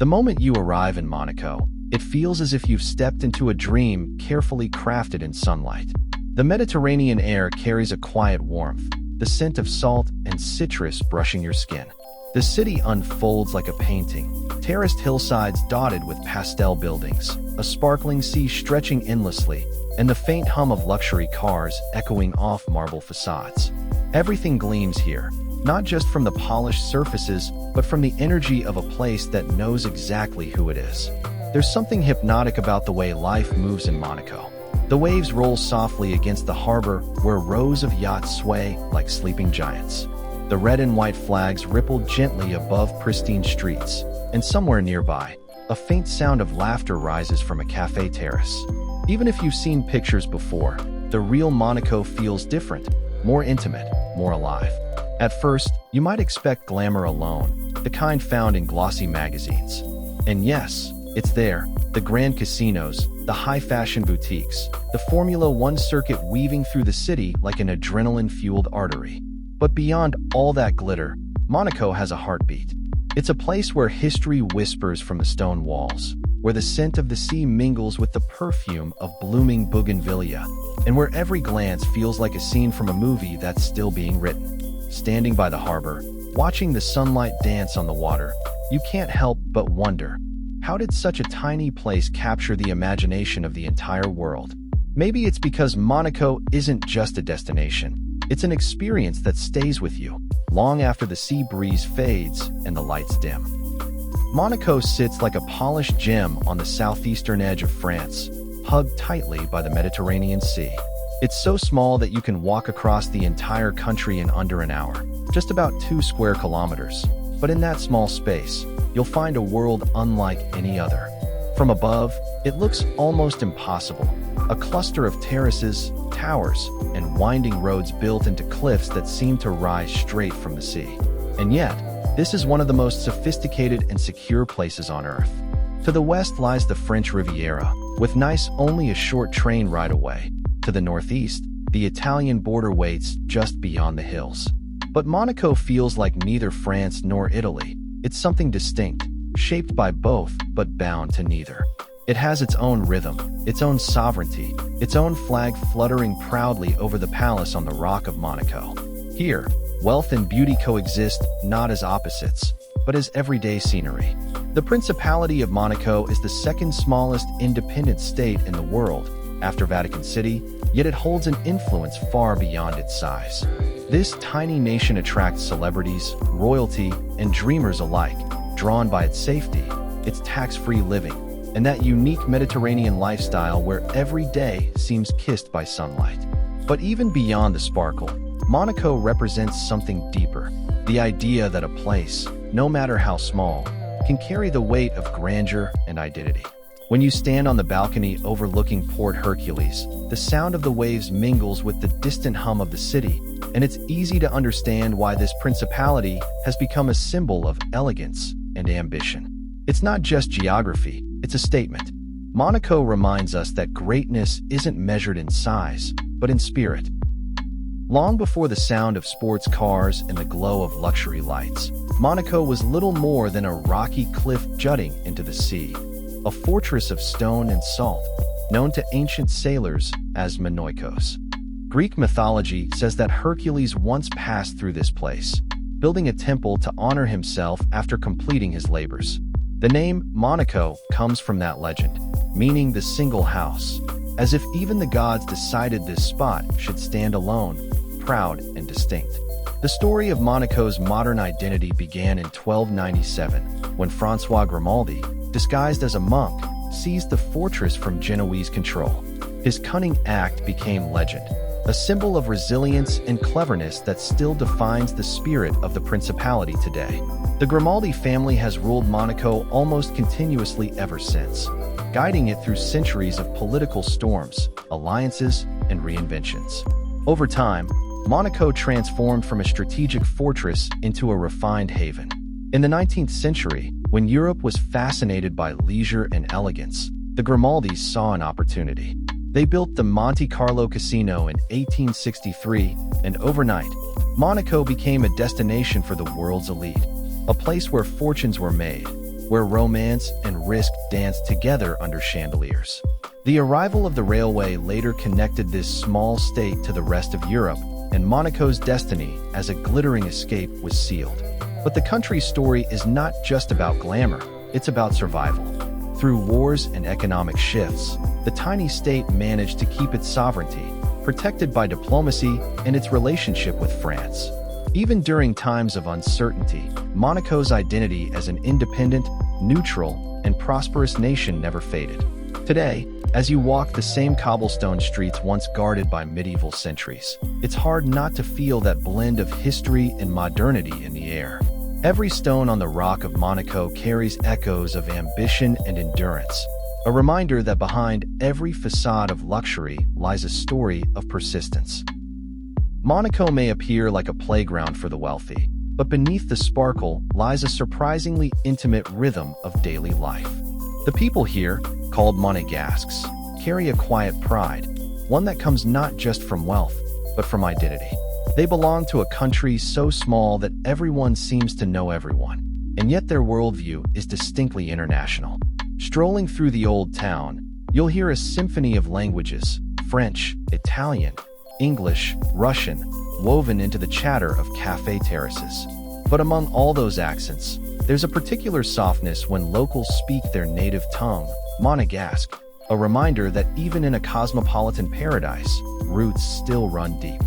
The moment you arrive in Monaco, it feels as if you've stepped into a dream carefully crafted in sunlight. The Mediterranean air carries a quiet warmth, the scent of salt and citrus brushing your skin. The city unfolds like a painting, terraced hillsides dotted with pastel buildings, a sparkling sea stretching endlessly, and the faint hum of luxury cars echoing off marble facades. Everything gleams here, not just from the polished surfaces, but from the energy of a place that knows exactly who it is. There's something hypnotic about the way life moves in Monaco. The waves roll softly against the harbor where rows of yachts sway like sleeping giants. The red and white flags ripple gently above pristine streets, and somewhere nearby, a faint sound of laughter rises from a cafe terrace. Even if you've seen pictures before, the real Monaco feels different, more intimate, more alive. At first, you might expect glamour alone, the kind found in glossy magazines. And yes, it's there, the grand casinos, the high-fashion boutiques, the Formula One circuit weaving through the city like an adrenaline-fueled artery. But beyond all that glitter, Monaco has a heartbeat. It's a place where history whispers from the stone walls, where the scent of the sea mingles with the perfume of blooming bougainvillea, and where every glance feels like a scene from a movie that's still being written. Standing by the harbor, watching the sunlight dance on the water, you can't help but wonder, how did such a tiny place capture the imagination of the entire world? Maybe it's because Monaco isn't just a destination. It's an experience that stays with you, long after the sea breeze fades and the lights dim. Monaco sits like a polished gem on the southeastern edge of France, hugged tightly by the Mediterranean Sea. It's so small that you can walk across the entire country in under an hour, just about 2 square kilometers. But in that small space, you'll find a world unlike any other. From above, it looks almost impossible. A cluster of terraces, towers, and winding roads built into cliffs that seem to rise straight from the sea. And yet, this is one of the most sophisticated and secure places on Earth. To the west lies the French Riviera, with Nice only a short train ride away. To the northeast, the Italian border waits just beyond the hills. But Monaco feels like neither France nor Italy. It's something distinct, shaped by both, but bound to neither. It has its own rhythm, its own sovereignty, its own flag fluttering proudly over the palace on the Rock of Monaco. Here, wealth and beauty coexist not as opposites, but as everyday scenery. The Principality of Monaco is the second smallest independent state in the world, after Vatican City, yet it holds an influence far beyond its size. This tiny nation attracts celebrities, royalty, and dreamers alike, drawn by its safety, its tax-free living, and that unique Mediterranean lifestyle where every day seems kissed by sunlight. But even beyond the sparkle, Monaco represents something deeper, the idea that a place, no matter how small, can carry the weight of grandeur and identity. When you stand on the balcony overlooking Port Hercules, the sound of the waves mingles with the distant hum of the city, and it's easy to understand why this principality has become a symbol of elegance and ambition. It's not just geography, it's a statement. Monaco reminds us that greatness isn't measured in size, but in spirit. Long before the sound of sports cars and the glow of luxury lights, Monaco was little more than a rocky cliff jutting into the sea, a fortress of stone and salt, known to ancient sailors as Monoikos. Greek mythology says that Hercules once passed through this place, building a temple to honor himself after completing his labors. The name Monaco comes from that legend, meaning the single house, as if even the gods decided this spot should stand alone, proud and distinct. The story of Monaco's modern identity began in 1297, when François Grimaldi, disguised as a monk, seized the fortress from Genoese control. His cunning act became legend, a symbol of resilience and cleverness that still defines the spirit of the principality today. The Grimaldi family has ruled Monaco almost continuously ever since, guiding it through centuries of political storms, alliances, and reinventions. Over time, Monaco transformed from a strategic fortress into a refined haven. In the 19th century, when Europe was fascinated by leisure and elegance, the Grimaldis saw an opportunity. They built the Monte Carlo Casino in 1863, and overnight, Monaco became a destination for the world's elite, a place where fortunes were made, where romance and risk dance together under chandeliers. The arrival of the railway later connected this small state to the rest of Europe, and Monaco's destiny as a glittering escape was sealed. But the country's story is not just about glamour, it's about survival. Through wars and economic shifts, the tiny state managed to keep its sovereignty, protected by diplomacy and its relationship with France. Even during times of uncertainty, Monaco's identity as an independent, neutral, and prosperous nation never faded. Today, as you walk the same cobblestone streets once guarded by medieval sentries, it's hard not to feel that blend of history and modernity in the air. Every stone on the rock of Monaco carries echoes of ambition and endurance, a reminder that behind every facade of luxury lies a story of persistence. Monaco may appear like a playground for the wealthy, but beneath the sparkle lies a surprisingly intimate rhythm of daily life. The people here, called Monegasques, carry a quiet pride, one that comes not just from wealth, but from identity. They belong to a country so small that everyone seems to know everyone, and yet their worldview is distinctly international. Strolling through the old town, you'll hear a symphony of languages: French, Italian, English, Russian, woven into the chatter of cafe terraces. But among all those accents, there's a particular softness when locals speak their native tongue, Monegasque, a reminder that even in a cosmopolitan paradise, roots still run deep.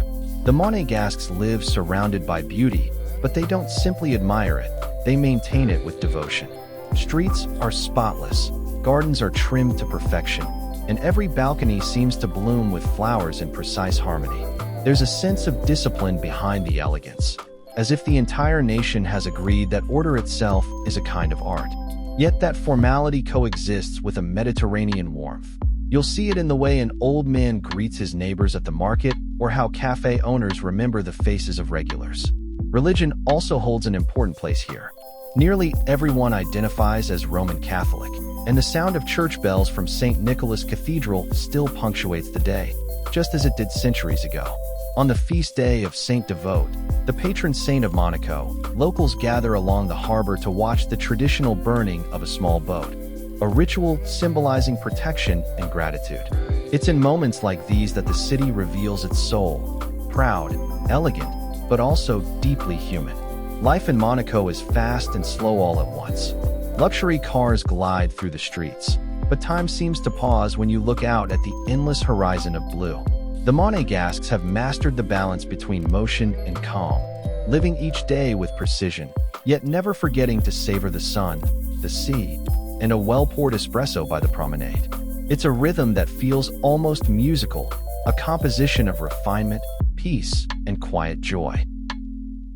The Monegasques live surrounded by beauty, but they don't simply admire it, they maintain it with devotion. Streets are spotless, gardens are trimmed to perfection, and every balcony seems to bloom with flowers in precise harmony. There's a sense of discipline behind the elegance, as if the entire nation has agreed that order itself is a kind of art. Yet that formality coexists with a Mediterranean warmth. You'll see it in the way an old man greets his neighbors at the market, or how cafe owners remember the faces of regulars. Religion also holds an important place here. Nearly everyone identifies as Roman Catholic, and the sound of church bells from St. Nicholas Cathedral still punctuates the day, just as it did centuries ago. On the feast day of Saint Devote, the patron saint of Monaco, locals gather along the harbor to watch the traditional burning of a small boat, a ritual symbolizing protection and gratitude. It's in moments like these that the city reveals its soul: proud, elegant, but also deeply human. Life in Monaco is fast and slow all at once. Luxury cars glide through the streets, but time seems to pause when you look out at the endless horizon of blue. The Monegasques have mastered the balance between motion and calm, living each day with precision, yet never forgetting to savor the sun, the sea, and a well-poured espresso by the promenade. It's a rhythm that feels almost musical, a composition of refinement, peace, and quiet joy.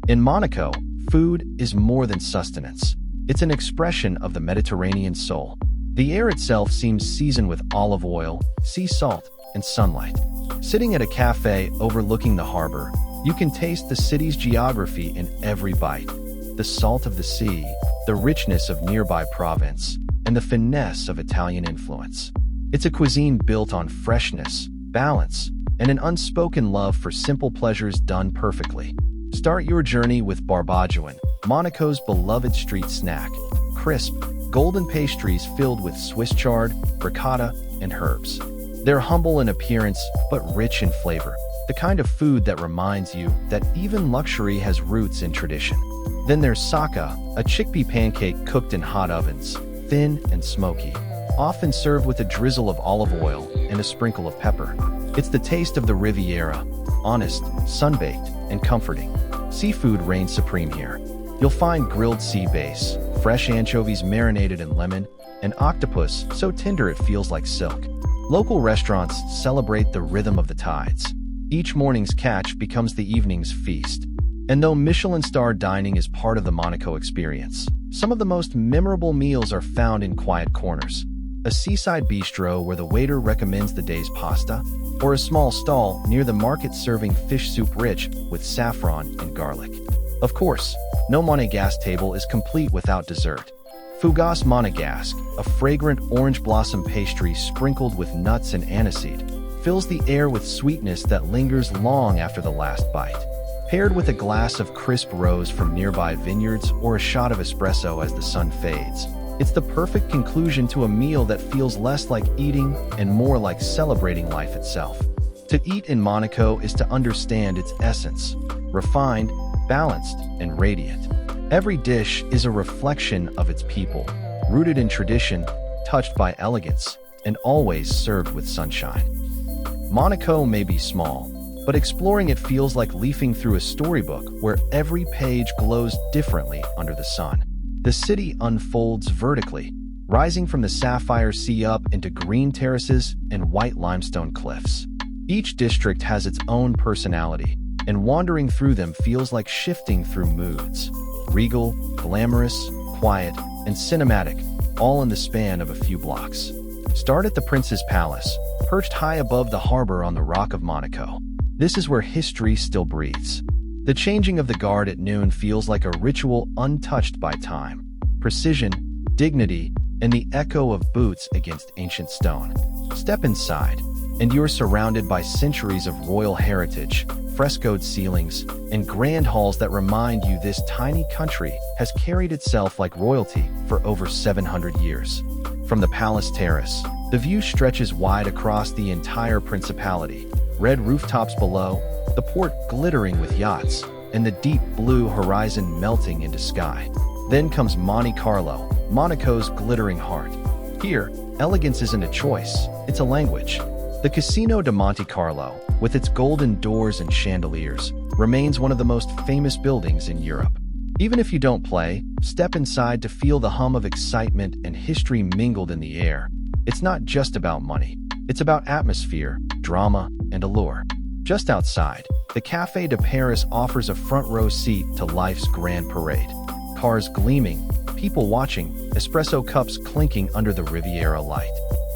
In Monaco, food is more than sustenance. It's an expression of the Mediterranean soul. The air itself seems seasoned with olive oil, sea salt, and sunlight. Sitting at a cafe overlooking the harbor, you can taste the city's geography in every bite. The salt of the sea, the richness of nearby Provence, and the finesse of Italian influence. It's a cuisine built on freshness, balance, and an unspoken love for simple pleasures done perfectly. Start your journey with Barbajoan, Monaco's beloved street snack. Crisp, golden pastries filled with Swiss chard, ricotta, and herbs. They're humble in appearance, but rich in flavor, the kind of food that reminds you that even luxury has roots in tradition. Then there's saka, a chickpea pancake cooked in hot ovens, thin and smoky, often served with a drizzle of olive oil and a sprinkle of pepper. It's the taste of the Riviera, honest, sun-baked, and comforting. Seafood reigns supreme here. You'll find grilled sea bass, fresh anchovies marinated in lemon, and octopus so tender it feels like silk. Local restaurants celebrate the rhythm of the tides. Each morning's catch becomes the evening's feast. And though Michelin star dining is part of the Monaco experience, some of the most memorable meals are found in quiet corners. A seaside bistro where the waiter recommends the day's pasta, or a small stall near the market serving fish soup rich with saffron and garlic. Of course, no Monegasque table is complete without dessert. Fougasse Monegasque, a fragrant orange blossom pastry sprinkled with nuts and aniseed, fills the air with sweetness that lingers long after the last bite. Paired with a glass of crisp rose from nearby vineyards or a shot of espresso as the sun fades, It's the perfect conclusion to a meal that feels less like eating and more like celebrating life itself. To eat in Monaco is to understand its essence, refined, balanced, and radiant. Every dish is a reflection of its people, rooted in tradition, touched by elegance, and always served with sunshine. Monaco may be small, but exploring it feels like leafing through a storybook where every page glows differently under the sun. The city unfolds vertically, rising from the sapphire sea up into green terraces and white limestone cliffs. Each district has its own personality, and wandering through them feels like shifting through moods. Regal, glamorous, quiet, and cinematic, all in the span of a few blocks. Start at the Prince's Palace, perched high above the harbor on the Rock of Monaco. This is where history still breathes. The changing of the guard at noon feels like a ritual untouched by time. Precision, dignity, and the echo of boots against ancient stone. Step inside, and you're surrounded by centuries of royal heritage, frescoed ceilings, and grand halls that remind you this tiny country has carried itself like royalty for over 700 years. From the palace terrace, the view stretches wide across the entire principality. Red rooftops below, the port glittering with yachts, and the deep blue horizon melting into sky. Then comes Monte Carlo, Monaco's glittering heart. Here, elegance isn't a choice, it's a language. The Casino de Monte Carlo, with its golden doors and chandeliers, remains one of the most famous buildings in Europe. Even if you don't play, step inside to feel the hum of excitement and history mingled in the air. It's not just about money. It's about atmosphere, drama, and allure. Just outside, the Café de Paris offers a front-row seat to life's grand parade. Cars gleaming, people watching, espresso cups clinking under the Riviera light.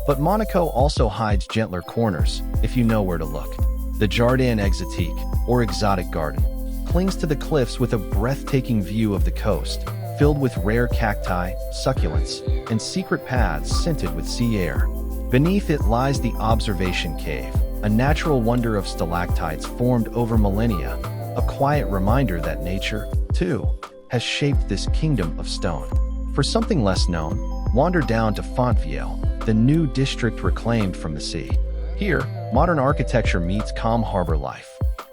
But Monaco also hides gentler corners, if you know where to look. The Jardin Exotique, or exotic garden, clings to the cliffs with a breathtaking view of the coast, filled with rare cacti, succulents, and secret paths scented with sea air. Beneath it lies the Observation Cave, a natural wonder of stalactites formed over millennia, a quiet reminder that nature, too, has shaped this kingdom of stone. For something less known, wander down to Fontvieille, the new district reclaimed from the sea. Here, modern architecture meets calm harbor life.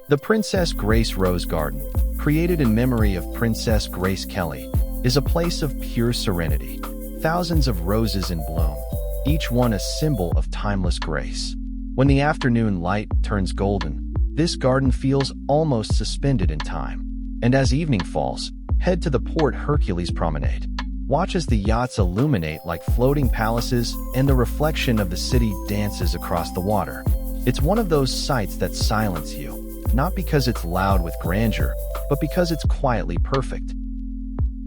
The Princess Grace Rose Garden, created in memory of Princess Grace Kelly, is a place of pure serenity. Thousands of roses in bloom, each one a symbol of timeless grace. When the afternoon light turns golden, this garden feels almost suspended in time. And as evening falls, head to the Port Hercules promenade. Watch as the yachts illuminate like floating palaces and the reflection of the city dances across the water. It's one of those sights that silence you, not because it's loud with grandeur, but because it's quietly perfect.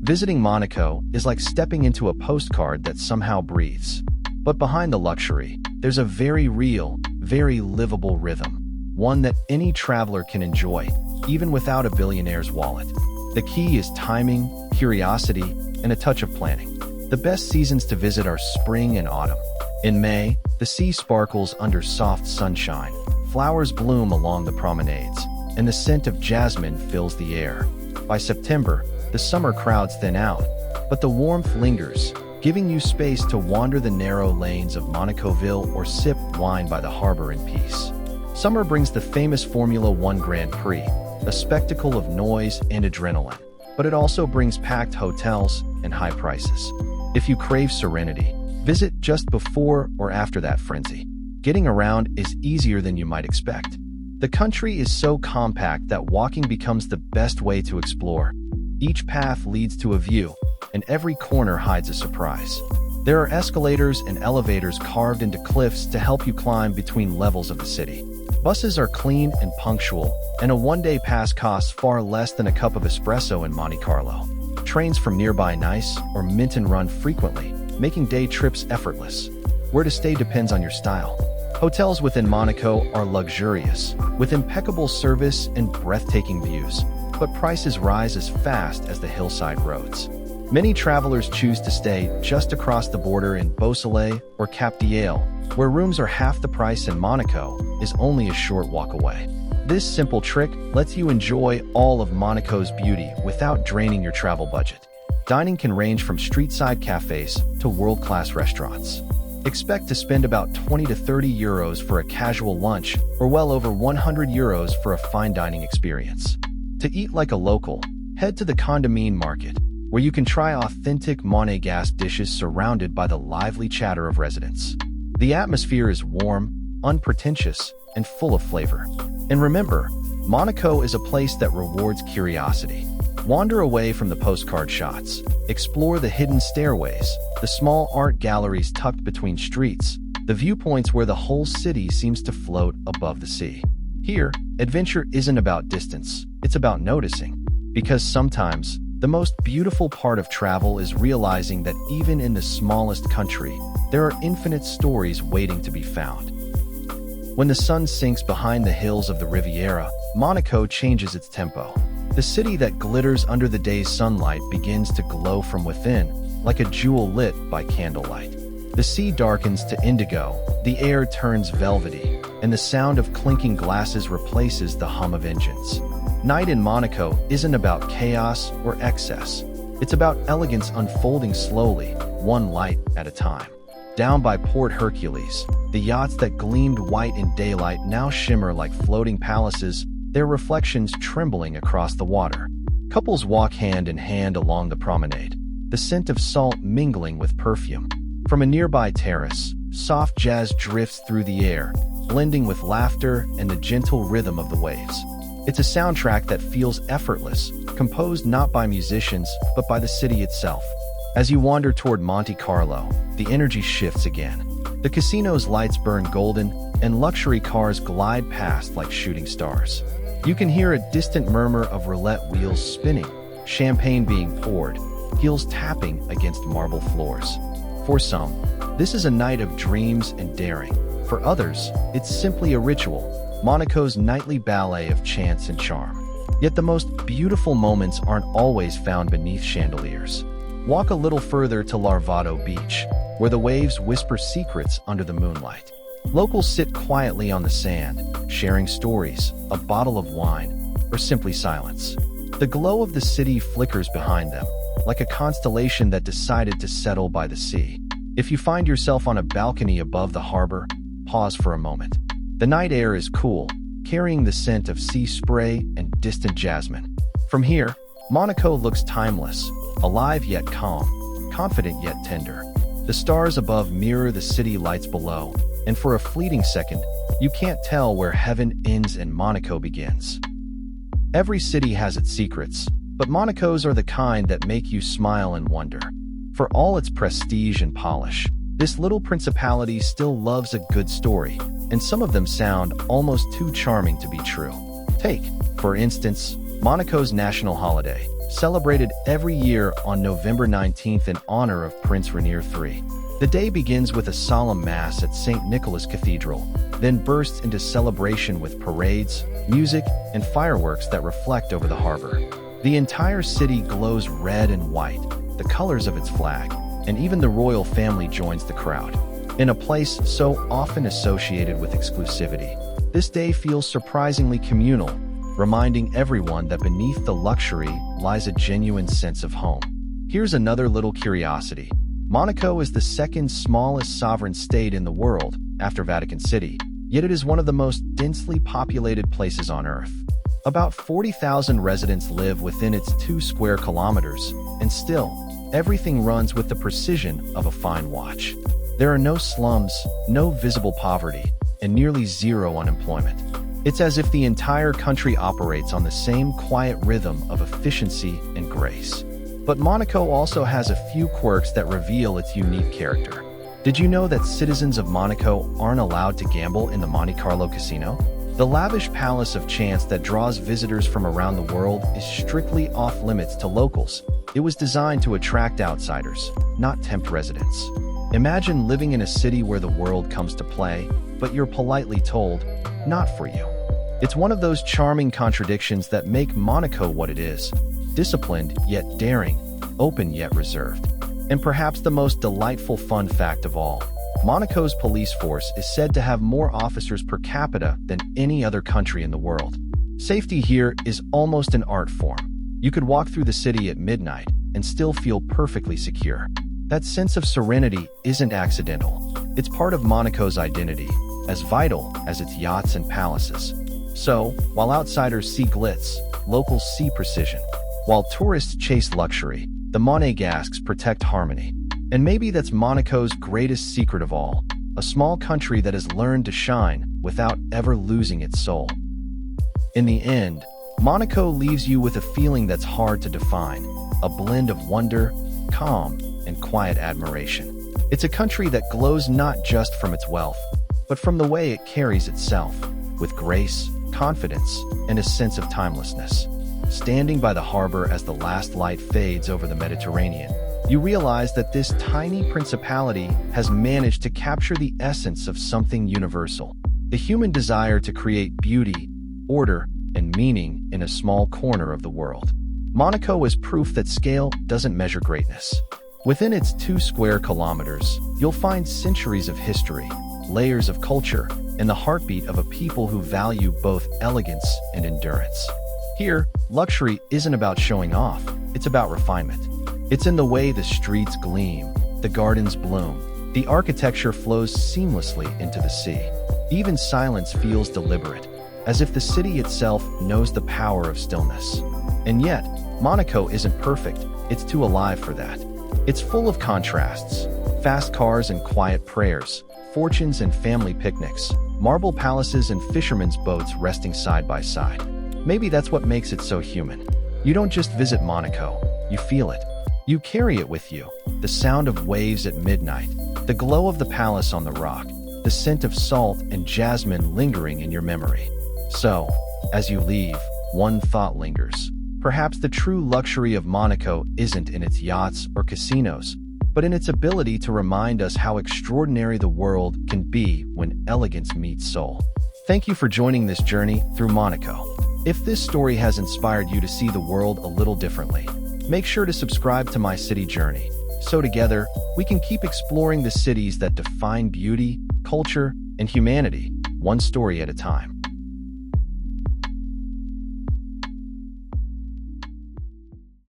Visiting Monaco is like stepping into a postcard that somehow breathes. But behind the luxury, there's a very real, very livable rhythm, one that any traveler can enjoy, even without a billionaire's wallet. The key is timing, curiosity, and a touch of planning. The best seasons to visit are spring and autumn. In May, the sea sparkles under soft sunshine, flowers bloom along the promenades, and the scent of jasmine fills the air. By September, the summer crowds thin out, but the warmth lingers, giving you space to wander the narrow lanes of Monacoville or sip wine by the harbor in peace. Summer brings the famous Formula One Grand Prix, a spectacle of noise and adrenaline, but it also brings packed hotels and high prices. If you crave serenity, visit just before or after that frenzy. Getting around is easier than you might expect. The country is so compact that walking becomes the best way to explore. Each path leads to a view, and every corner hides a surprise. There are escalators and elevators carved into cliffs to help you climb between levels of the city. Buses are clean and punctual, and a one-day pass costs far less than a cup of espresso in Monte Carlo. Trains from nearby Nice or Minton run frequently, making day trips effortless. Where to stay depends on your style. Hotels within Monaco are luxurious, with impeccable service and breathtaking views, but prices rise as fast as the hillside roads. Many travelers choose to stay just across the border in Beausoleil or Captivate, where rooms are half the price and Monaco is only a short walk away. This simple trick lets you enjoy all of Monaco's beauty without draining your travel budget. Dining can range from street-side cafes to world-class restaurants. Expect to spend about 20 to 30 euros for a casual lunch or well over 100 euros for a fine dining experience. To eat like a local, head to the Condamine market, where you can try authentic Monégasque dishes surrounded by the lively chatter of residents. The atmosphere is warm, unpretentious, and full of flavor. And remember, Monaco is a place that rewards curiosity. Wander away from the postcard shots, explore the hidden stairways, the small art galleries tucked between streets, the viewpoints where the whole city seems to float above the sea. Here, adventure isn't about distance, it's about noticing. Because sometimes, the most beautiful part of travel is realizing that even in the smallest country, there are infinite stories waiting to be found. When the sun sinks behind the hills of the Riviera, Monaco changes its tempo. The city that glitters under the day's sunlight begins to glow from within, like a jewel lit by candlelight. The sea darkens to indigo, the air turns velvety, and the sound of clinking glasses replaces the hum of engines. Night in Monaco isn't about chaos or excess. It's about elegance unfolding slowly, one light at a time. Down by Port Hercules, the yachts that gleamed white in daylight now shimmer like floating palaces, their reflections trembling across the water. Couples walk hand in hand along the promenade, the scent of salt mingling with perfume. From a nearby terrace, soft jazz drifts through the air, blending with laughter and the gentle rhythm of the waves. It's a soundtrack that feels effortless, composed not by musicians, but by the city itself. As you wander toward Monte Carlo, the energy shifts again. The casino's lights burn golden, and luxury cars glide past like shooting stars. You can hear a distant murmur of roulette wheels spinning, champagne being poured, heels tapping against marble floors. For some, this is a night of dreams and daring. For others, it's simply a ritual, Monaco's nightly ballet of chance and charm. Yet the most beautiful moments aren't always found beneath chandeliers. Walk a little further to Larvado Beach, where the waves whisper secrets under the moonlight. Locals sit quietly on the sand, sharing stories, a bottle of wine, or simply silence. The glow of the city flickers behind them, like a constellation that decided to settle by the sea. If you find yourself on a balcony above the harbor, pause for a moment. The night air is cool, carrying the scent of sea spray and distant jasmine. From here, Monaco looks timeless, alive yet calm, confident yet tender. The stars above mirror the city lights below, and for a fleeting second, you can't tell where heaven ends and Monaco begins. Every city has its secrets, but Monaco's are the kind that make you smile and wonder. For all its prestige and polish, this little principality still loves a good story, and some of them sound almost too charming to be true. Take, for instance, Monaco's national holiday, celebrated every year on November 19th in honor of Prince Rainier III. The day begins with a solemn mass at St. Nicholas Cathedral, then bursts into celebration with parades, music, and fireworks that reflect over the harbor. The entire city glows red and white, the colors of its flag, and even the royal family joins the crowd. In a place so often associated with exclusivity, this day feels surprisingly communal, reminding everyone that beneath the luxury lies a genuine sense of home. Here's another little curiosity. Monaco is the second smallest sovereign state in the world, after Vatican City, yet it is one of the most densely populated places on Earth. About 40,000 residents live within its 2 square kilometers, and still, everything runs with the precision of a fine watch. There are no slums, no visible poverty, and nearly zero unemployment. It's as if the entire country operates on the same quiet rhythm of efficiency and grace. But Monaco also has a few quirks that reveal its unique character. Did you know that citizens of Monaco aren't allowed to gamble in the Monte Carlo Casino? The lavish palace of chance that draws visitors from around the world is strictly off-limits to locals. It was designed to attract outsiders, not tempt residents. Imagine living in a city where the world comes to play, but you're politely told, not for you. It's one of those charming contradictions that make Monaco what it is. Disciplined yet daring, open yet reserved. And perhaps the most delightful fun fact of all, Monaco's police force is said to have more officers per capita than any other country in the world. Safety here is almost an art form. You could walk through the city at midnight, and still feel perfectly secure. That sense of serenity isn't accidental. It's part of Monaco's identity, as vital as its yachts and palaces. So, while outsiders see glitz, locals see precision. While tourists chase luxury, the Monégasques protect harmony. And maybe that's Monaco's greatest secret of all, a small country that has learned to shine without ever losing its soul. In the end, Monaco leaves you with a feeling that's hard to define, a blend of wonder, calm, and quiet admiration. It's a country that glows not just from its wealth, but from the way it carries itself, with grace, confidence, and a sense of timelessness. Standing by the harbor as the last light fades over the Mediterranean, you realize that this tiny principality has managed to capture the essence of something universal, the human desire to create beauty, order, and meaning in a small corner of the world. Monaco is proof that scale doesn't measure greatness. Within its 2 square kilometers, you'll find centuries of history, layers of culture, and the heartbeat of a people who value both elegance and endurance. Here, luxury isn't about showing off, it's about refinement. It's in the way the streets gleam, the gardens bloom, the architecture flows seamlessly into the sea. Even silence feels deliberate, as if the city itself knows the power of stillness. And yet, Monaco isn't perfect, it's too alive for that. It's full of contrasts, fast cars and quiet prayers, fortunes and family picnics, marble palaces and fishermen's boats resting side by side. Maybe that's what makes it so human. You don't just visit Monaco, you feel it. You carry it with you, the sound of waves at midnight, the glow of the palace on the rock, the scent of salt and jasmine lingering in your memory. So, as you leave, one thought lingers. Perhaps the true luxury of Monaco isn't in its yachts or casinos, but in its ability to remind us how extraordinary the world can be when elegance meets soul. Thank you for joining this journey through Monaco. If this story has inspired you to see the world a little differently, make sure to subscribe to My City Journey, so together we can keep exploring the cities that define beauty, culture, and humanity, one story at a time.